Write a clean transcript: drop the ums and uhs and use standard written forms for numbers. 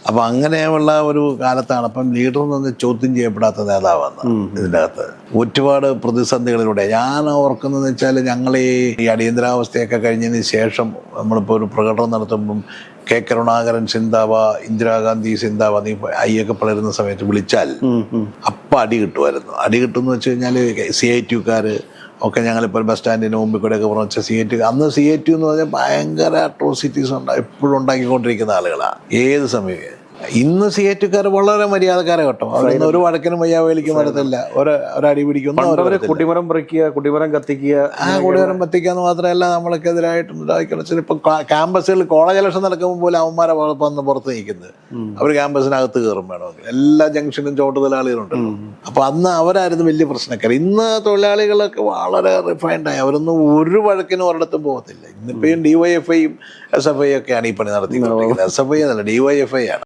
അപ്പം അങ്ങനെയുള്ള ഒരു കാലത്താണ് അപ്പം ലീഡർ നിന്ന് ചോദ്യം ചെയ്യപ്പെടാത്ത നേതാവാണ് ഇതിൻ്റെ അകത്ത്. ഒരുപാട് പ്രതിസന്ധികളിലൂടെ ഞാൻ ഓർക്കുന്നതെന്ന് വെച്ചാൽ ഞങ്ങൾ ഈ അടിയന്തരാവസ്ഥയൊക്കെ കഴിഞ്ഞതിന് ശേഷം നമ്മളിപ്പോൾ ഒരു പ്രകടനം നടത്തുമ്പം കെ കരുണാകരൻ സിന്ദാബ, ഇന്ദിരാഗാന്ധി സിന്ദാബ, നീ അയ്യൊക്കെ പളരുന്ന സമയത്ത് വിളിച്ചാൽ അപ്പം അടി കിട്ടുമായിരുന്നു. അടി കിട്ടുമെന്ന് വെച്ച് കഴിഞ്ഞാൽ CITUക്കാർ ഒക്കെ ഞങ്ങളിപ്പോൾ ബസ് സ്റ്റാൻഡിന് മുമ്പിൽ കൂടെയൊക്കെ പറഞ്ഞ CITU, അന്ന് CITU എന്ന് പറഞ്ഞാൽ ഭയങ്കര അട്രോസിറ്റീസ് എപ്പോഴും ഉണ്ടാക്കിക്കൊണ്ടിരിക്കുന്ന ആളുകളാണ് ഏത് സമയം. ഇന്ന് CITUക്കാർ വളരെ മര്യാദക്കാരെ കേട്ടോ. അവരൊന്നും ഒരു വഴക്കിനും വയ്യാവേലിക്കും വരത്തില്ല, ഒരടി പിടിക്കുന്നു, കുട്ടിമരം പറിക്കുക, കുട്ടിമരം കത്തിക്കുക. കുടിമരം കത്തിക്കാന്ന് മാത്രമല്ല നമ്മൾക്കെതിരായിട്ട് ഇപ്പം ക്യാമ്പസുകളിൽ കോളേജ് ഇലക്ഷൻ നടക്കുമ്പോൾ പോലും അവന്മാരെ വന്ന് പുറത്ത് നിൽക്കുന്നത്. അവർ ക്യാമ്പസിനകത്ത് കയറും വേണമെങ്കിൽ. എല്ലാ ജംഗ്ഷനും ചോട്ടുതൊഴിലാളികളുണ്ടല്ലോ. അപ്പൊ അന്ന് അവരായിരുന്നു വലിയ പ്രശ്നക്കാർ. ഇന്ന് തൊഴിലാളികളൊക്കെ വളരെ റിഫൈൻഡായി, അവരൊന്നും ഒരു വഴക്കിനും ഒരിടത്തും പോകത്തില്ല. ഇന്നിപ്പോഴും DYFIയും SFI ഒക്കെയാണ് ഈ പണി നടത്തിക്കൊണ്ടിരിക്കുന്നത്. SFI എന്നല്ല, DYFI ആണ്.